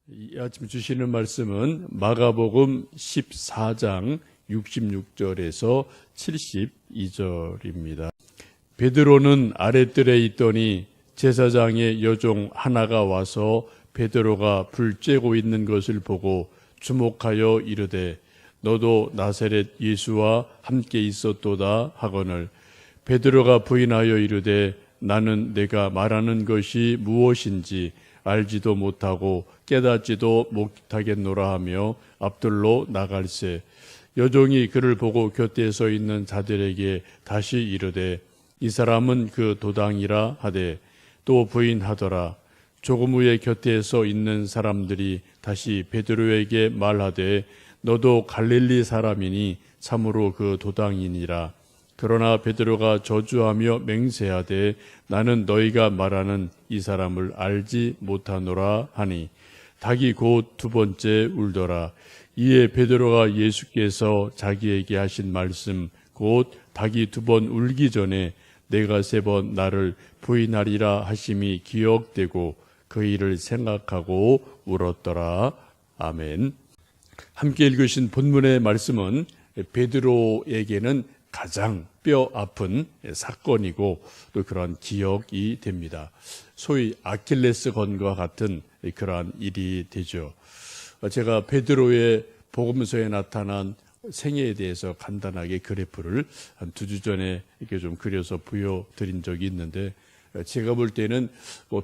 이 아침 주시는 말씀은 마가복음 14장 66절에서 72절입니다. 베드로는 아랫뜰에 있더니 제사장의 여종 하나가 와서 베드로가 불 쬐고 있는 것을 보고 주목하여 이르되 너도 나사렛 예수와 함께 있었도다 하거늘 베드로가 부인하여 이르되 나는 내가 말하는 것이 무엇인지 알지도 못하고 깨닫지도 못하겠노라 하며 앞들로 나갈새 여종이 그를 보고 곁에 서 있는 자들에게 다시 이르되 이 사람은 그 도당이라 하되 또 부인하더라. 조금 후에 곁에 서 있는 사람들이 다시 베드로에게 말하되 너도 갈릴리 사람이니 참으로 그 도당이니라. 그러나 베드로가 저주하며 맹세하되 나는 너희가 말하는 이 사람을 알지 못하노라 하니 닭이 곧 두 번째 울더라. 이에 베드로가 예수께서 자기에게 하신 말씀 곧 닭이 두 번 울기 전에 내가 세 번 나를 부인하리라 하심이 기억되고 그 일을 생각하고 울었더라. 아멘. 함께 읽으신 본문의 말씀은 베드로에게는 가장 뼈 아픈 사건이고 또 그러한 기억이 됩니다. 소위 아킬레스건과 같은 그러한 일이 되죠. 제가 베드로의 복음서에 나타난 생애에 대해서 간단하게 그래프를 한 2주 전에 이렇게 좀 그려서 보여드린 적이 있는데 제가 볼 때는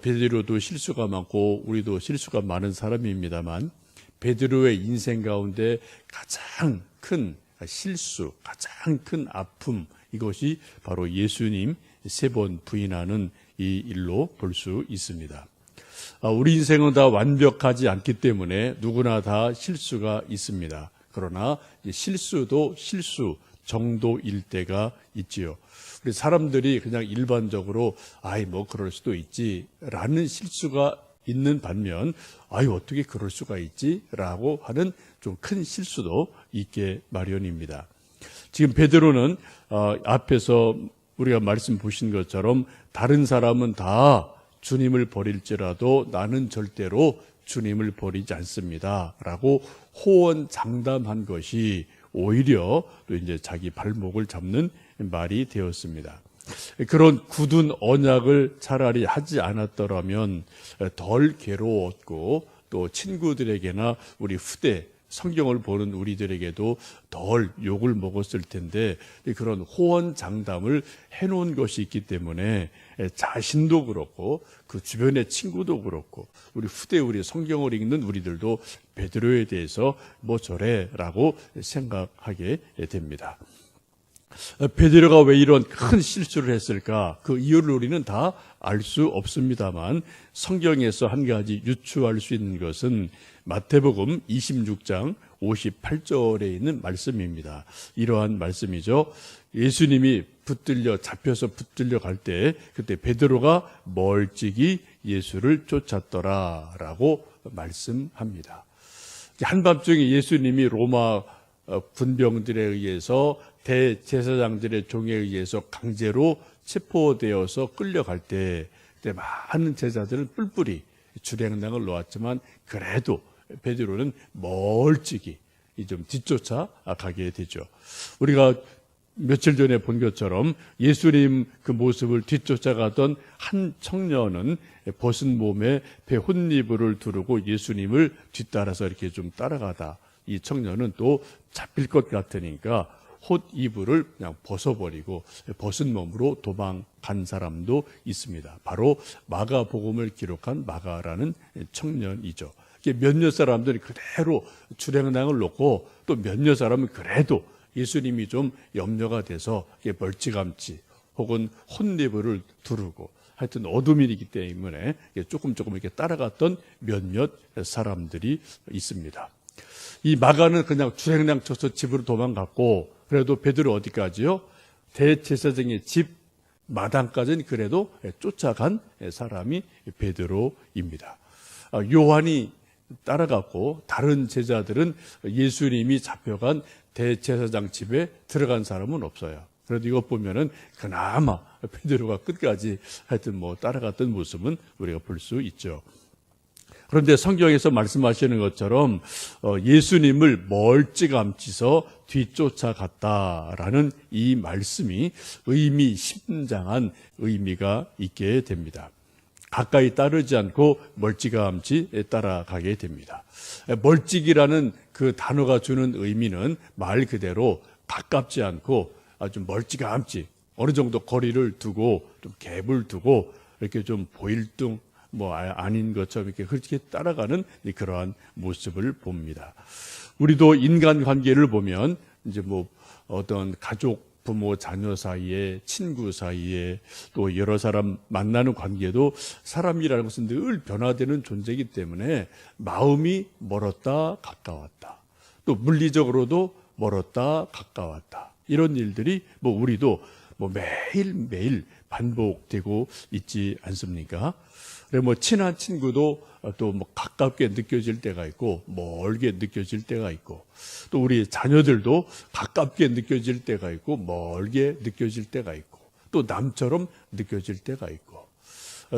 베드로도 실수가 많고 우리도 실수가 많은 사람입니다만 베드로의 인생 가운데 가장 큰 실수, 가장 큰 아픔 이것이 바로 예수님 3번 부인하는 이 일로 볼 수 있습니다. 우리 인생은 다 완벽하지 않기 때문에 누구나 다 실수가 있습니다. 그러나 실수도 실수 정도일 때가 있지요. 우리 사람들이 그냥 일반적으로 그럴 수도 있지라는 실수가 있는 반면 어떻게 그럴 수가 있지라고 하는 좀 큰 실수도 있게 마련입니다. 지금 베드로는 앞에서 우리가 말씀 보신 것처럼 다른 사람은 다 주님을 버릴지라도 나는 절대로 주님을 버리지 않습니다. 라고 호언장담한 것이 오히려 또 이제 자기 발목을 잡는 말이 되었습니다. 그런 굳은 언약을 차라리 하지 않았더라면 덜 괴로웠고 또 친구들에게나 우리 후대 성경을 보는 우리들에게도 덜 욕을 먹었을 텐데 그런 호언장담을 해놓은 것이 있기 때문에 자신도 그렇고 그 주변의 친구도 그렇고 우리 후대 우리 성경을 읽는 우리들도 베드로에 대해서 저래라고 생각하게 됩니다. 베드로가 왜 이런 큰 실수를 했을까? 그 이유를 우리는 다 알 수 없습니다만 성경에서 한 가지 유추할 수 있는 것은 마태복음 26장 58절에 있는 말씀입니다. 이러한 말씀이죠. 예수님이 잡혀서 붙들려 갈 때 그때 베드로가 멀찍이 예수를 쫓았더라라고 말씀합니다. 한밤중에 예수님이 로마 군병들에 의해서 대제사장들의 종에 의해서 강제로 체포되어서 끌려갈 때 그때 많은 제자들은 뿔뿔이 주량당을 놓았지만 그래도 베드로는 멀찍이 좀 뒤쫓아 가게 되죠. 우리가 며칠 전에 본 것처럼 예수님 그 모습을 뒤쫓아가던 한 청년은 벗은 몸에 배 혼니부를 두르고 예수님을 뒤따라서 이렇게 좀 따라가다 이 청년은 또 잡힐 것 같으니까 헛 이불을 그냥 벗어버리고 벗은 몸으로 도망간 사람도 있습니다. 바로 마가복음을 기록한 마가라는 청년이죠. 몇몇 사람들이 그대로 주량당을 놓고 또 몇몇 사람은 그래도 예수님이 좀 염려가 돼서 멀찌감치 혹은 헛이불을 두르고 하여튼 어둠이기 때문에 조금 이렇게 따라갔던 몇몇 사람들이 있습니다. 이 마가는 그냥 주행량 쳐서 집으로 도망갔고 그래도 베드로 어디까지요? 대제사장의 집 마당까지는 그래도 쫓아간 사람이 베드로입니다. 요한이 따라갔고 다른 제자들은 예수님이 잡혀간 대제사장 집에 들어간 사람은 없어요. 그래도 이것 보면은 그나마 베드로가 끝까지 하여튼 따라갔던 모습은 우리가 볼 수 있죠. 그런데 성경에서 말씀하시는 것처럼 예수님을 멀찌감치서 뒤쫓아갔다라는 이 말씀이 의미심장한 의미가 있게 됩니다. 가까이 따르지 않고 멀찌감치 따라가게 됩니다. 멀찍이라는 그 단어가 주는 의미는 말 그대로 가깝지 않고 아주 멀찌감치 어느 정도 거리를 두고 좀 갭을 두고 이렇게 좀 보일 둥 아닌 것처럼 이렇게 그렇게 따라가는 그러한 모습을 봅니다. 우리도 인간 관계를 보면 이제 어떤 가족, 부모, 자녀 사이에, 친구 사이에 또 여러 사람 만나는 관계도 사람이라는 것은 늘 변화되는 존재이기 때문에 마음이 멀었다 가까웠다. 또 물리적으로도 멀었다 가까웠다. 이런 일들이 우리도 매일매일 반복되고 있지 않습니까? 그래 친한 친구도 또 가깝게 느껴질 때가 있고 멀게 느껴질 때가 있고 또 우리 자녀들도 가깝게 느껴질 때가 있고 멀게 느껴질 때가 있고 또 남처럼 느껴질 때가 있고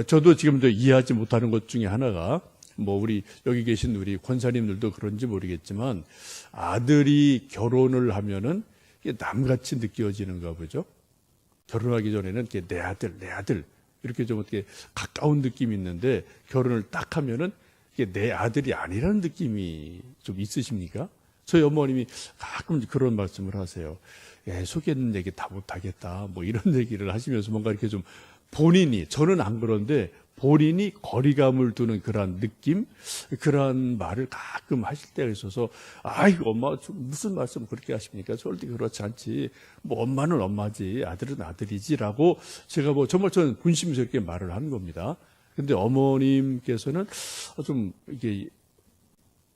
저도 지금도 이해하지 못하는 것 중에 하나가 우리 여기 계신 우리 권사님들도 그런지 모르겠지만 아들이 결혼을 하면은 이게 남같이 느껴지는가 보죠. 결혼하기 전에는 내 아들 이렇게 좀 어떻게 가까운 느낌이 있는데 결혼을 딱 하면은 이게 내 아들이 아니라는 느낌이 좀 있으십니까? 저희 어머님이 가끔 그런 말씀을 하세요. 속에 있는 얘기 다 못하겠다. 이런 얘기를 하시면서 뭔가 이렇게 좀 본인이, 저는 안 그런데 본인이 거리감을 두는 그러한 느낌, 그러한 말을 가끔 하실 때가 있어서, 아이고, 엄마, 무슨 말씀 그렇게 하십니까? 절대 그렇지 않지. 엄마는 엄마지, 아들은 아들이지라고 제가 정말 저는 분심스럽게 말을 하는 겁니다. 근데 어머님께서는 좀 이게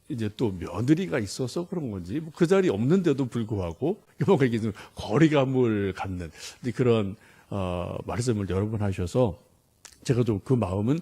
이제 또 며느리가 있어서 그런 건지, 그 자리 없는데도 불구하고, 뭔가 이게 좀 거리감을 갖는 그런, 말씀을 여러 번 하셔서, 제가 좀 그 마음은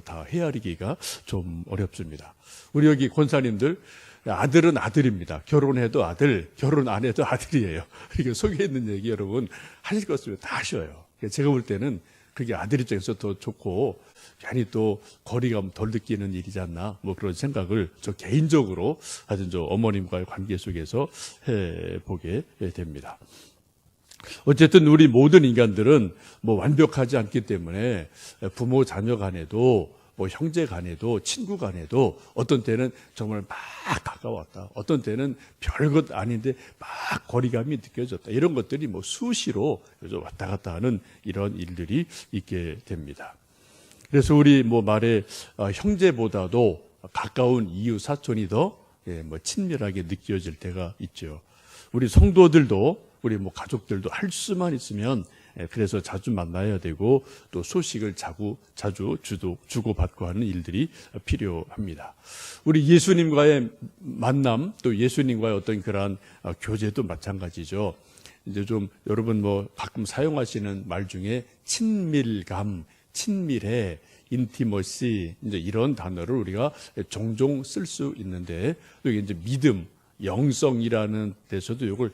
다 헤아리기가 좀 어렵습니다. 우리 여기 권사님들, 아들은 아들입니다. 결혼해도 아들, 결혼 안 해도 아들이에요. 이게 속에 있는 얘기 여러분 하실 것 같으면 다 하셔요. 제가 볼 때는 그게 아들 입장에서 더 좋고, 괜히 또 거리감 덜 느끼는 일이지 않나, 그런 생각을 저 개인적으로 하여튼 저 어머님과의 관계 속에서 해보게 됩니다. 어쨌든 우리 모든 인간들은 완벽하지 않기 때문에 부모 자녀 간에도 형제 간에도 친구 간에도 어떤 때는 정말 막 가까웠다. 어떤 때는 별것 아닌데 막 거리감이 느껴졌다. 이런 것들이 수시로 왔다 갔다 하는 이런 일들이 있게 됩니다. 그래서 우리 말에 형제보다도 가까운 이웃 사촌이 더 친밀하게 느껴질 때가 있죠. 우리 성도들도 우리 가족들도 할 수만 있으면 그래서 자주 만나야 되고 또 소식을 자주 주고받고 하는 일들이 필요합니다. 우리 예수님과의 만남 또 예수님과의 어떤 그러한 교제도 마찬가지죠. 이제 좀 여러분 가끔 사용하시는 말 중에 친밀감, 친밀해, 인티머시 이제 이런 단어를 우리가 종종 쓸 수 있는데 여기 이제 믿음, 영성이라는 데서도 이걸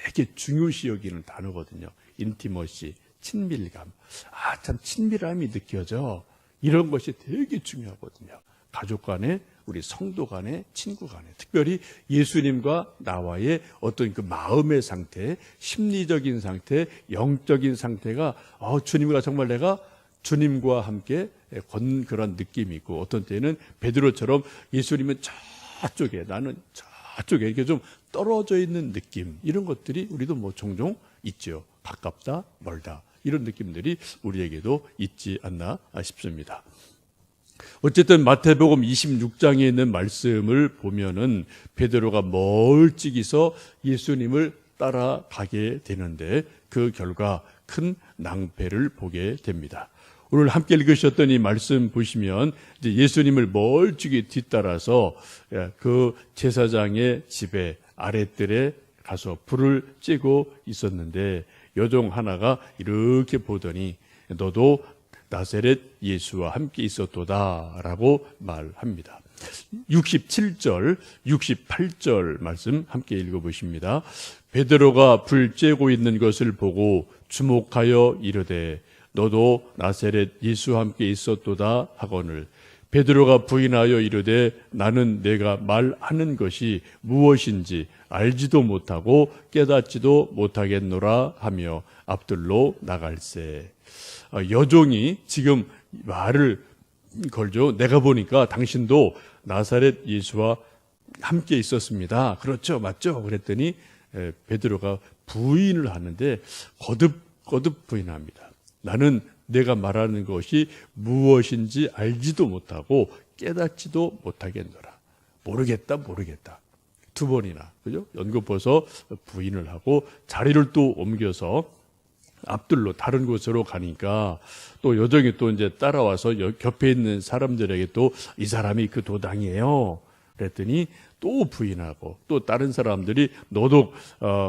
되게 중요시 여기는 단어거든요. 인티머시, 친밀감. 참 친밀함이 느껴져. 이런 것이 되게 중요하거든요. 가족 간에, 우리 성도 간에, 친구 간에. 특별히 예수님과 나와의 어떤 그 마음의 상태, 심리적인 상태, 영적인 상태가 주님과 정말 내가 주님과 함께 걷는 그런 느낌이 있고 어떤 때는 베드로처럼 예수님은 저쪽에 나는 저쪽에 이렇게 좀 떨어져 있는 느낌 이런 것들이 우리도 종종 있죠. 가깝다 멀다 이런 느낌들이 우리에게도 있지 않나 싶습니다. 어쨌든 마태복음 26장에 있는 말씀을 보면은 베드로가 멀찍이서 예수님을 따라가게 되는데 그 결과 큰 낭패를 보게 됩니다. 오늘 함께 읽으셨던 이 말씀 보시면 이제 예수님을 멀찍이 뒤따라서 그 제사장의 집에 아랫뜰에 가서 불을 쬐고 있었는데 여종 하나가 이렇게 보더니 너도 나사렛 예수와 함께 있었도다라고 말합니다. 67절, 68절 말씀 함께 읽어보십니다. 베드로가 불 쬐고 있는 것을 보고 주목하여 이르되 너도 나사렛 예수와 함께 있었도다 하거늘 베드로가 부인하여 이르되 나는 내가 말하는 것이 무엇인지 알지도 못하고 깨닫지도 못하겠노라 하며 앞들로 나갈세. 여종이 지금 말을 걸죠. 내가 보니까 당신도 나사렛 예수와 함께 있었습니다. 그렇죠, 맞죠? 그랬더니 베드로가 부인을 하는데 거듭 부인합니다. 나는 내가 말하는 것이 무엇인지 알지도 못하고 깨닫지도 못하겠노라. 모르겠다. 두 번이나, 그죠? 연거푸서 부인을 하고 자리를 또 옮겨서 앞들로 다른 곳으로 가니까 또 여정이 또 이제 따라와서 곁에 있는 사람들에게 또 이 사람이 그 도당이에요. 그랬더니 또 부인하고 또 다른 사람들이 너도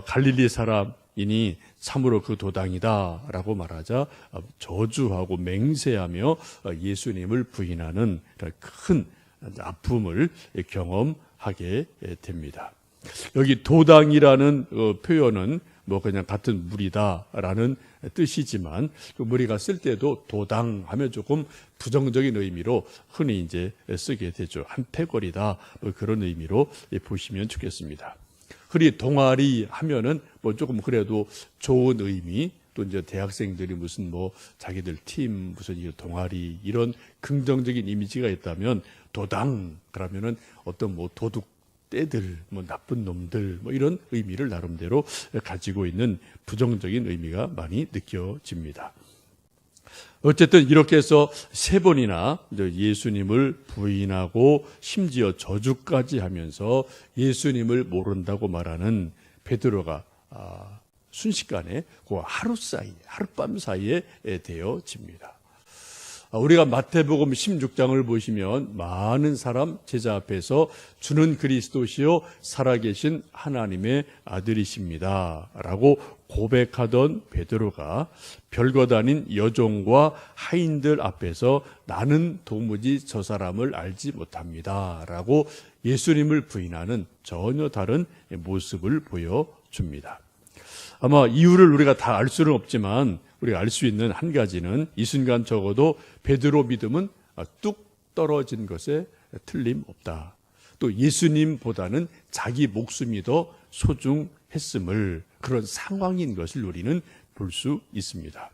갈릴리 사람이니 참으로 그 도당이다라고 말하자 저주하고 맹세하며 예수님을 부인하는 큰 아픔을 경험하게 됩니다. 여기 도당이라는 표현은 뭐 그냥 같은 무리다라는 뜻이지만 그 무리가 쓸 때도 도당하면 조금 부정적인 의미로 흔히 이제 쓰게 되죠. 한패거리다 뭐 그런 의미로 보시면 좋겠습니다. 흔히 동아리 하면은 뭐 조금 그래도 좋은 의미, 또 이제 대학생들이 무슨 뭐 자기들 팀 무슨 동아리 이런 긍정적인 이미지가 있다면 도당 그러면은 어떤 뭐 도둑 떼들, 뭐 나쁜 놈들, 뭐 이런 의미를 나름대로 가지고 있는 부정적인 의미가 많이 느껴집니다. 어쨌든 이렇게 해서 세 번이나 예수님을 부인하고 심지어 저주까지 하면서 예수님을 모른다고 말하는 베드로가 순식간에 그 하룻밤 사이에 되어집니다. 우리가 마태복음 16장을 보시면 많은 사람 제자 앞에서 주는 그리스도시요 살아계신 하나님의 아들이십니다 라고 고백하던 베드로가 별것 아닌 여종과 하인들 앞에서 나는 도무지 저 사람을 알지 못합니다 라고 예수님을 부인하는 전혀 다른 모습을 보여줍니다. 아마 이유를 우리가 다 알 수는 없지만 우리가 알 수 있는 한 가지는 이 순간 적어도 베드로 믿음은 뚝 떨어진 것에 틀림없다. 또 예수님보다는 자기 목숨이 더 소중했음을 그런 상황인 것을 우리는 볼 수 있습니다.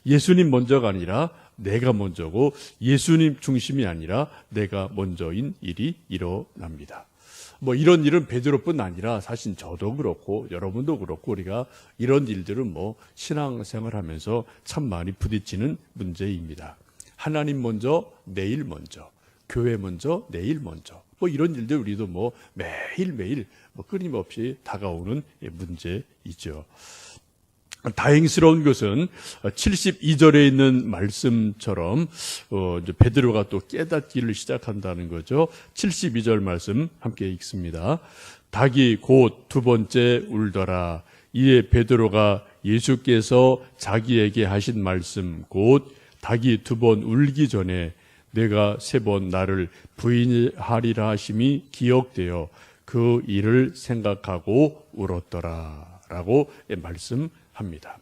예수님 먼저가 아니라 내가 먼저고 예수님 중심이 아니라 내가 먼저인 일이 일어납니다. 뭐 이런 일은 베드로뿐 아니라 사실 저도 그렇고 여러분도 그렇고 우리가 이런 일들은 뭐 신앙생활하면서 참 많이 부딪히는 문제입니다. 하나님 먼저, 내일 먼저, 교회 먼저, 내일 먼저. 뭐 이런 일들 우리도 뭐 매일매일 뭐 끊임없이 다가오는 문제이죠. 다행스러운 것은 72절에 있는 말씀처럼 이제 베드로가 또 깨닫기를 시작한다는 거죠. 72절 말씀 함께 읽습니다. 닭이 곧 두 번째 울더라. 이에 베드로가 예수께서 자기에게 하신 말씀 곧 닭이 두 번 울기 전에 내가 세 번 나를 부인하리라 하심이 기억되어 그 일을 생각하고 울었더라 라고 말씀합니다.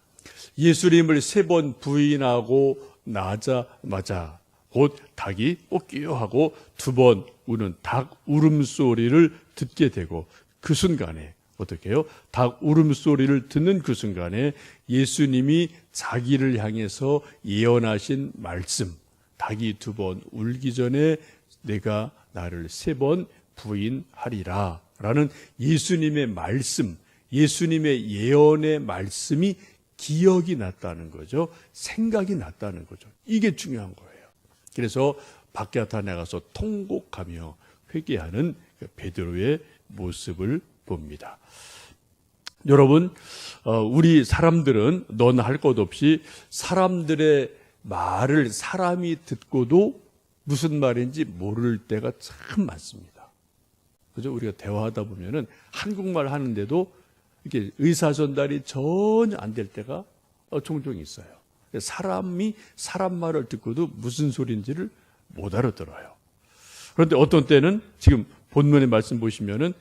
예수님을 세 번 부인하고 나자마자 곧 닭이 꼬끼하고 두 번 우는 닭 울음소리를 듣게 되고 그 순간에 어떻게 해요? 닭 울음소리를 듣는 그 순간에 예수님이 자기를 향해서 예언하신 말씀 닭이 두 번 울기 전에 내가 나를 세 번 부인하리라 라는 예수님의 말씀 예수님의 예언의 말씀이 기억이 났다는 거죠. 생각이 났다는 거죠. 이게 중요한 거예요. 그래서 밖에 나가서 통곡하며 회개하는 베드로의 모습을 봅니다. 여러분, 우리 사람들은 너나 할 것 없이 사람들의 말을 사람이 듣고도 무슨 말인지 모를 때가 참 많습니다. 그죠? 우리가 대화하다 보면은 한국말 하는데도 이렇게 의사 전달이 전혀 안 될 때가 종종 있어요. 사람이 사람 말을 듣고도 무슨 소리인지를 못 알아들어요. 그런데 어떤 때는 지금 본문의 말씀 보시면은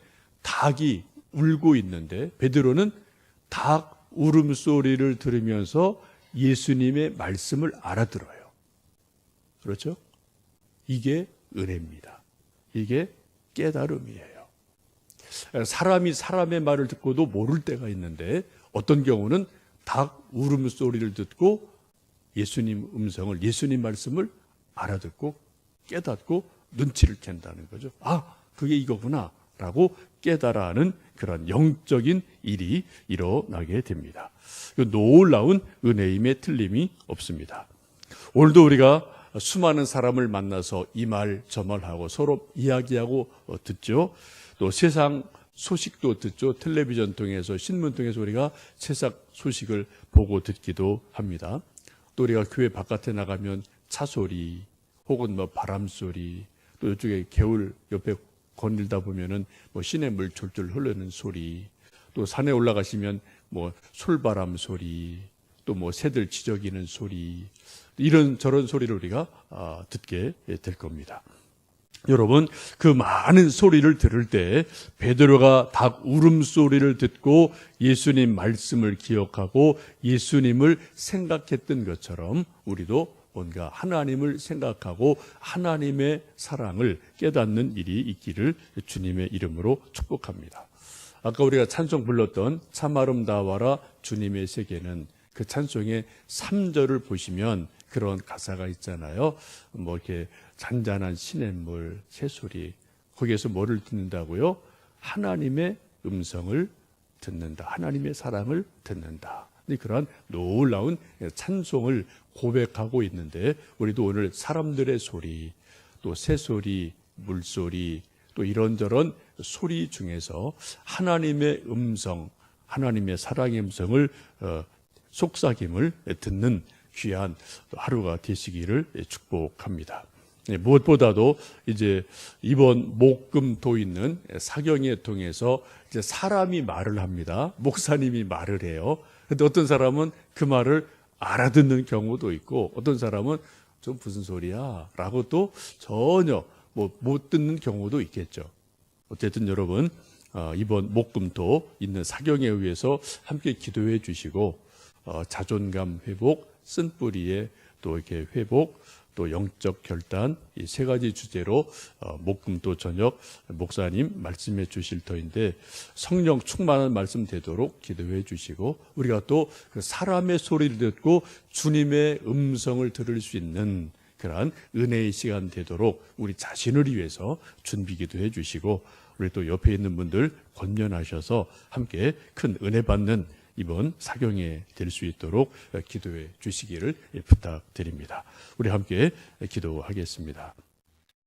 닭이 울고 있는데 베드로는 닭 울음소리를 들으면서 예수님의 말씀을 알아들어요. 그렇죠? 이게 은혜입니다. 이게 깨달음이에요. 사람이 사람의 말을 듣고도 모를 때가 있는데 어떤 경우는 닭 울음소리를 듣고 예수님 음성을, 예수님 말씀을 알아듣고 깨닫고 눈치를 챈다는 거죠. 아, 그게 이거구나 라고 깨달아하는 그런 영적인 일이 일어나게 됩니다. 놀라운 은혜임에 틀림이 없습니다. 오늘도 우리가 수많은 사람을 만나서 이 말 저 말하고 서로 이야기하고 듣죠. 또 세상 소식도 듣죠. 텔레비전 통해서 신문 통해서 우리가 세상 소식을 보고 듣기도 합니다. 또 우리가 교회 바깥에 나가면 차 소리 혹은 뭐 바람 소리, 또 이쪽에 개울 옆에 거닐다 보면은 뭐 시냇물 졸졸 흐르는 소리, 또 산에 올라가시면 뭐 솔바람 소리, 또 뭐 새들 지저귀는 소리, 이런 저런 소리를 우리가 듣게 될 겁니다. 여러분, 그 많은 소리를 들을 때 베드로가 닭 울음소리를 듣고 예수님 말씀을 기억하고 예수님을 생각했던 것처럼 우리도 뭔가 하나님을 생각하고 하나님의 사랑을 깨닫는 일이 있기를 주님의 이름으로 축복합니다. 아까 우리가 찬송 불렀던 참 아름다워라 주님의 세계는 그 찬송의 3절을 보시면 그런 가사가 있잖아요. 뭐 이렇게 잔잔한 시냇물, 새소리, 거기에서 뭐를 듣는다고요? 하나님의 음성을 듣는다. 하나님의 사랑을 듣는다. 그러한 놀라운 찬송을 고백하고 있는데 우리도 오늘 사람들의 소리, 또 새소리, 물소리, 또 이런저런 소리 중에서 하나님의 음성, 하나님의 사랑의 음성을 속삭임을 듣는 귀한 하루가 되시기를 축복합니다. 무엇보다도 이제 이번 목금토 있는 사경회 통해서 이제 사람이 말을 합니다. 목사님이 말을 해요. 근데 어떤 사람은 그 말을 알아듣는 경우도 있고 어떤 사람은 좀 무슨 소리야? 라고 또 전혀 못 듣는 경우도 있겠죠. 어쨌든 여러분, 이번 목금토 있는 사경에 의해서 함께 기도해 주시고 자존감 회복, 쓴뿌리의 또 이렇게 회복, 또 영적 결단, 이 세 가지 주제로 목금토 저녁 목사님 말씀해 주실 터인데 성령 충만한 말씀 되도록 기도해 주시고 우리가 또 그 사람의 소리를 듣고 주님의 음성을 들을 수 있는 그러한 은혜의 시간 되도록 우리 자신을 위해서 준비 기도해 주시고 우리 또 옆에 있는 분들 권면하셔서 함께 큰 은혜 받는 이번 사경에 될 수 있도록 기도해 주시기를 부탁드립니다. 우리 함께 기도하겠습니다.